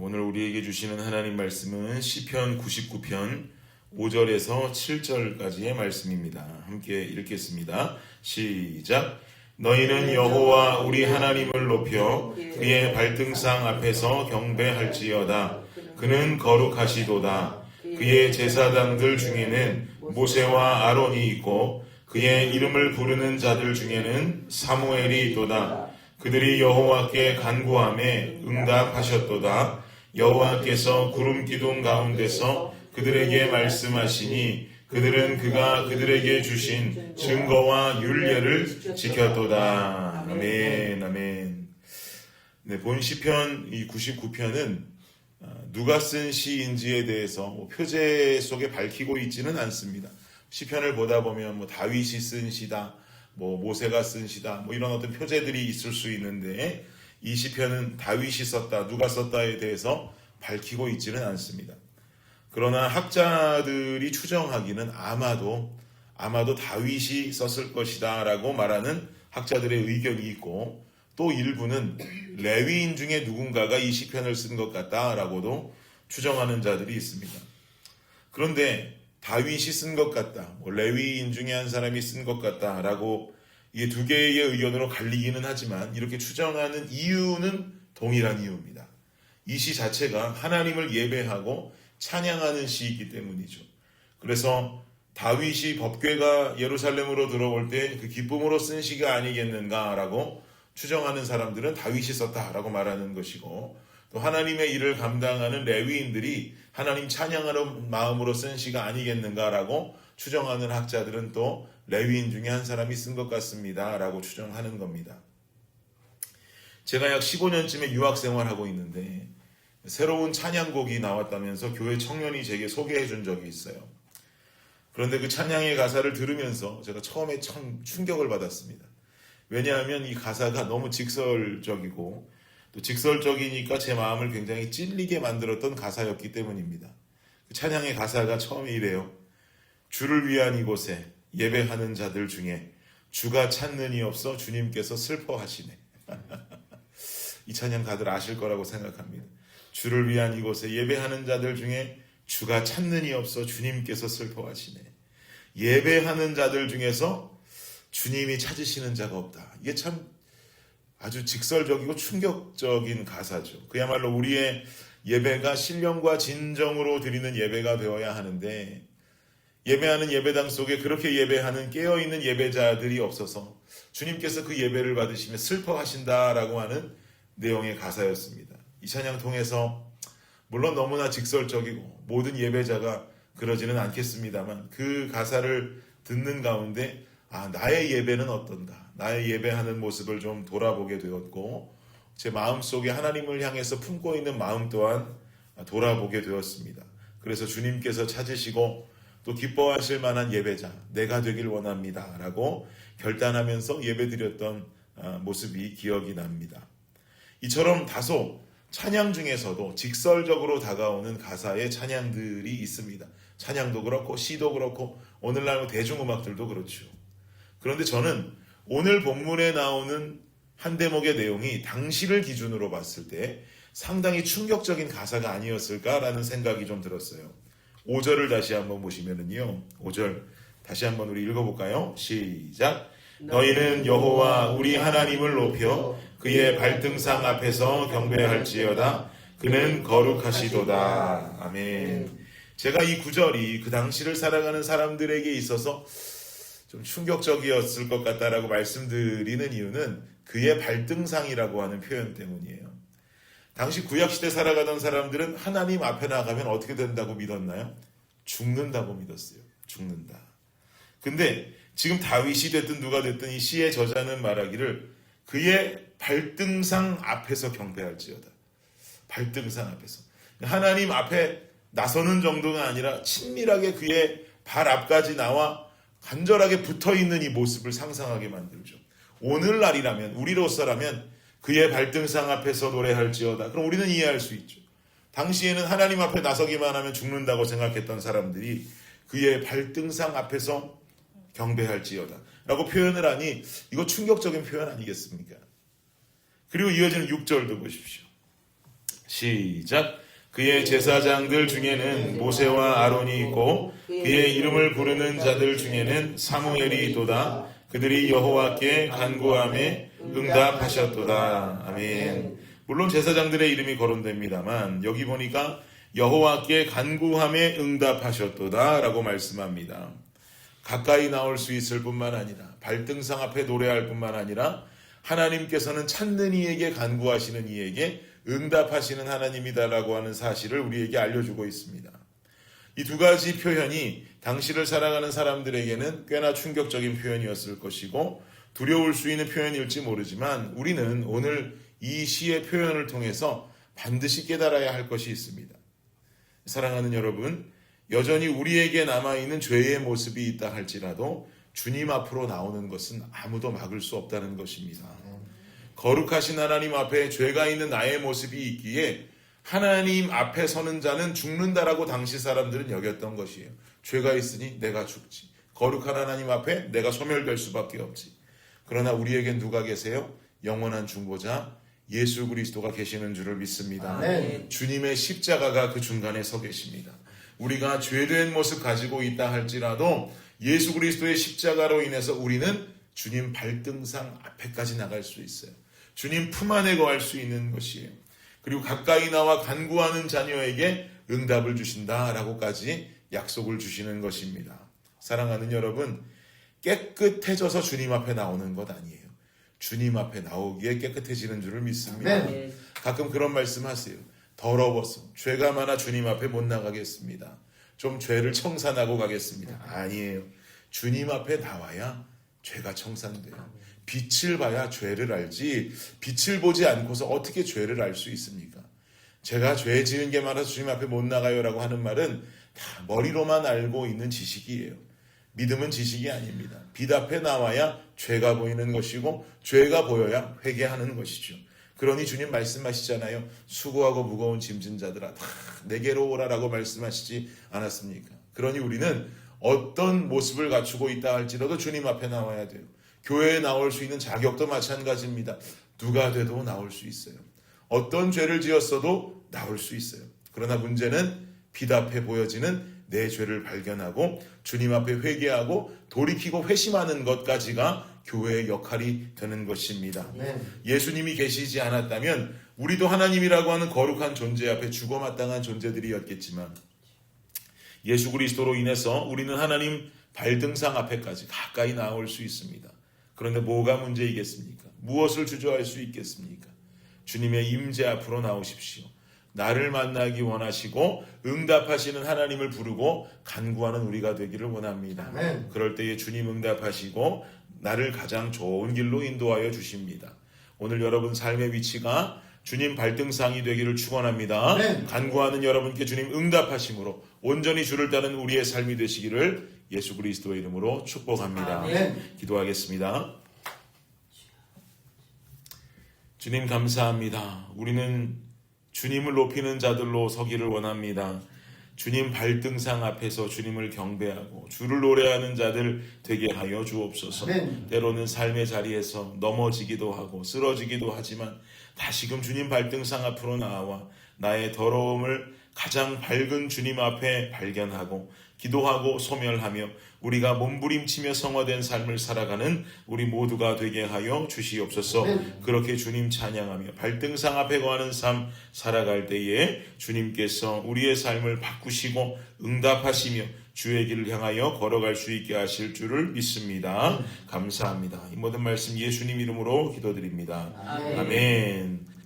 오늘 우리에게 주시는 하나님 말씀은 시편 99편 5절에서 7절까지의 말씀입니다. 함께 읽겠습니다. 시작. 너희는 여호와 우리 하나님을 높여 그의 발등상 앞에서 경배할지어다. 그는 거룩하시도다. 그의 제사장들 중에는 모세와 아론이 있고 그의 이름을 부르는 자들 중에는 사무엘이 있도다. 그들이 여호와께 간구하매 응답하셨도다. 여호와께서 구름 기둥 가운데서 그들에게 말씀하시니 그들은 그가 그들에게 주신 증거와 율례를 지켰도다. 아멘, 아멘. 네, 본 시편 이 99편은 누가 쓴 시인지에 대해서 표제 속에 밝히고 있지는 않습니다. 시편을 보다 보면 다윗이 쓴 시다, 모세가 쓴 시다, 이런 어떤 표제들이 있을 수 있는데 이 시편은 다윗이 썼다, 누가 썼다에 대해서 밝히고 있지는 않습니다. 그러나 학자들이 추정하기는 아마도 다윗이 썼을 것이다 라고 말하는 학자들의 의견이 있고, 또 일부는 레위인 중에 누군가가 이 시편을 쓴 것 같다라고도 추정하는 자들이 있습니다. 그런데 다윗이 쓴 것 같다, 레위인 중에 한 사람이 쓴 것 같다라고 이게 두 개의 의견으로 갈리기는 하지만 이렇게 추정하는 이유는 동일한 이유입니다. 이 시 자체가 하나님을 예배하고 찬양하는 시이기 때문이죠. 그래서 다윗이 법궤가 예루살렘으로 들어올 때 그 기쁨으로 쓴 시가 아니겠는가라고 추정하는 사람들은 다윗이 썼다라고 말하는 것이고, 또 하나님의 일을 감당하는 레위인들이 하나님 찬양하는 마음으로 쓴 시가 아니겠는가라고 추정하는 학자들은 또 레위인 중에 한 사람이 쓴 것 같습니다 라고 추정하는 겁니다. 제가 약 15년쯤에 유학 생활하고 있는데 새로운 찬양곡이 나왔다면서 교회 청년이 제게 소개해 준 적이 있어요. 그런데 그 찬양의 가사를 들으면서 제가 처음에 참 충격을 받았습니다. 왜냐하면 이 가사가 너무 직설적이고, 또 직설적이니까 제 마음을 굉장히 찔리게 만들었던 가사였기 때문입니다. 그 찬양의 가사가 처음에 이래요. 주를 위한 이곳에 예배하는 자들 중에 주가 찾는 이 없어 주님께서 슬퍼하시네. 이 찬양 다들 아실 거라고 생각합니다. 주를 위한 이곳에 예배하는 자들 중에 주가 찾는 이 없어 주님께서 슬퍼하시네. 예배하는 자들 중에서 주님이 찾으시는 자가 없다. 이게 참 아주 직설적이고 충격적인 가사죠. 그야말로 우리의 예배가 신령과 진정으로 드리는 예배가 되어야 하는데, 예배하는 예배당 속에 그렇게 예배하는 깨어있는 예배자들이 없어서 주님께서 그 예배를 받으시며 슬퍼하신다라고 하는 내용의 가사였습니다. 이 찬양 통해서 물론 너무나 직설적이고 모든 예배자가 그러지는 않겠습니다만 그 가사를 듣는 가운데 나의 예배는 어떤가, 나의 예배하는 모습을 좀 돌아보게 되었고, 제 마음속에 하나님을 향해서 품고 있는 마음 또한 돌아보게 되었습니다. 그래서 주님께서 찾으시고 또 기뻐하실 만한 예배자 내가 되길 원합니다 라고 결단하면서 예배드렸던 모습이 기억이 납니다. 이처럼 다소 찬양 중에서도 직설적으로 다가오는 가사의 찬양들이 있습니다. 찬양도 그렇고 시도 그렇고 오늘날 대중음악들도 그렇죠. 그런데 저는 오늘 본문에 나오는 한 대목의 내용이 당시를 기준으로 봤을 때 상당히 충격적인 가사가 아니었을까라는 생각이 좀 들었어요. 5절을 다시 한번 보시면은요, 5절 다시 한번 우리 읽어볼까요? 시작. 너희는 여호와 우리 하나님을 높여 그의 발등상 앞에서 경배할지어다. 그는 거룩하시도다. 아멘. 제가 이 구절이 그 당시를 살아가는 사람들에게 있어서 좀 충격적이었을 것 같다라고 말씀드리는 이유는 그의 발등상이라고 하는 표현 때문이에요. 당시 구약시대 살아가던 사람들은 하나님 앞에 나가면 어떻게 된다고 믿었나요? 죽는다고 믿었어요. 죽는다. 근데 지금 다윗이 됐든 누가 됐든 이 시의 저자는 말하기를 그의 발등상 앞에서 경배할지어다. 발등상 앞에서. 하나님 앞에 나서는 정도가 아니라 친밀하게 그의 발 앞까지 나와 간절하게 붙어있는 이 모습을 상상하게 만들죠. 오늘날이라면, 우리로서라면 그의 발등상 앞에서 노래할지어다. 그럼 우리는 이해할 수 있죠. 당시에는 하나님 앞에 나서기만 하면 죽는다고 생각했던 사람들이 그의 발등상 앞에서 경배할지어다 라고 표현을 하니 이거 충격적인 표현 아니겠습니까? 그리고 이어지는 6절도 보십시오. 시작. 그의 제사장들 중에는 모세와 아론이 있고 그의 이름을 부르는 자들 중에는 사무엘이 있도다. 그들이 여호와께 간구함에 응답하셨도다. 아멘. 물론 제사장들의 이름이 거론됩니다만 여기 보니까 여호와께 간구함에 응답하셨도다 라고 말씀합니다. 가까이 나올 수 있을 뿐만 아니라 발등상 앞에 노래할 뿐만 아니라 하나님께서는 찾는 이에게 간구하시는 이에게 응답하시는 하나님이다라고 하는 사실을 우리에게 알려주고 있습니다. 이 두 가지 표현이 당시를 살아가는 사람들에게는 꽤나 충격적인 표현이었을 것이고 두려울 수 있는 표현일지 모르지만 우리는 오늘 이 시의 표현을 통해서 반드시 깨달아야 할 것이 있습니다. 사랑하는 여러분, 여전히 우리에게 남아있는 죄의 모습이 있다 할지라도 주님 앞으로 나오는 것은 아무도 막을 수 없다는 것입니다. 거룩하신 하나님 앞에 죄가 있는 나의 모습이 있기에 하나님 앞에 서는 자는 죽는다라고 당시 사람들은 여겼던 것이에요. 죄가 있으니 내가 죽지. 거룩한 하나님 앞에 내가 소멸될 수밖에 없지. 그러나 우리에겐 누가 계세요? 영원한 중보자 예수 그리스도가 계시는 줄을 믿습니다. 아멘. 주님의 십자가가 그 중간에 서 계십니다. 우리가 죄된 모습 가지고 있다 할지라도 예수 그리스도의 십자가로 인해서 우리는 주님 발등상 앞에까지 나갈 수 있어요. 주님 품 안에 거할 수 있는 것이에요. 그리고 가까이 나와 간구하는 자녀에게 응답을 주신다라고까지 약속을 주시는 것입니다. 사랑하는 여러분, 깨끗해져서 주님 앞에 나오는 것 아니에요. 주님 앞에 나오기에 깨끗해지는 줄을 믿습니다. 네. 가끔 그런 말씀하세요. 더러워서 죄가 많아 주님 앞에 못 나가겠습니다. 좀 죄를 청산하고 가겠습니다. 아니에요. 주님 앞에 나와야 죄가 청산돼요. 빛을 봐야 죄를 알지 빛을 보지 않고서 어떻게 죄를 알 수 있습니까? 제가 죄 지은 게 많아서 주님 앞에 못 나가요라고 하는 말은 다 머리로만 알고 있는 지식이에요. 믿음은 지식이 아닙니다. 빛 앞에 나와야 죄가 보이는 것이고 죄가 보여야 회개하는 것이죠. 그러니 주님 말씀하시잖아요. 수고하고 무거운 짐진 자들아 다 내게로 오라라고 말씀하시지 않았습니까? 그러니 우리는 어떤 모습을 갖추고 있다 할지라도 주님 앞에 나와야 돼요. 교회에 나올 수 있는 자격도 마찬가지입니다. 누가 돼도 나올 수 있어요. 어떤 죄를 지었어도 나올 수 있어요. 그러나 문제는 빛 앞에 보여지는 내 죄를 발견하고 주님 앞에 회개하고 돌이키고 회심하는 것까지가 교회의 역할이 되는 것입니다. 네. 예수님이 계시지 않았다면 우리도 하나님이라고 하는 거룩한 존재 앞에 죽어마땅한 존재들이었겠지만 예수 그리스도로 인해서 우리는 하나님 발등상 앞에까지 가까이 나올 수 있습니다. 그런데 뭐가 문제이겠습니까? 무엇을 주저할 수 있겠습니까? 주님의 임재 앞으로 나오십시오. 나를 만나기 원하시고 응답하시는 하나님을 부르고 간구하는 우리가 되기를 원합니다. 아멘. 그럴 때에 주님 응답하시고 나를 가장 좋은 길로 인도하여 주십니다. 오늘 여러분 삶의 위치가 주님 발등상이 되기를 축원합니다. 아멘. 간구하는 여러분께 주님 응답하심으로 온전히 주를 따르는 우리의 삶이 되시기를 예수 그리스도의 이름으로 축복합니다. 아멘. 기도하겠습니다. 주님 감사합니다. 우리는 주님을 높이는 자들로 서기를 원합니다. 주님 발등상 앞에서 주님을 경배하고 주를 노래하는 자들 되게 하여 주옵소서. 아멘. 때로는 삶의 자리에서 넘어지기도 하고 쓰러지기도 하지만 다시금 주님 발등상 앞으로 나와 나의 더러움을 가장 밝은 주님 앞에 발견하고 기도하고 소멸하며 우리가 몸부림치며 성화된 삶을 살아가는 우리 모두가 되게 하여 주시옵소서. 아멘. 그렇게 주님 찬양하며 발등상 앞에 거하는 삶 살아갈 때에 주님께서 우리의 삶을 바꾸시고 응답하시며 주의 길을 향하여 걸어갈 수 있게 하실 줄을 믿습니다. 감사합니다. 이 모든 말씀 예수님 이름으로 기도드립니다. 아멘. 아멘.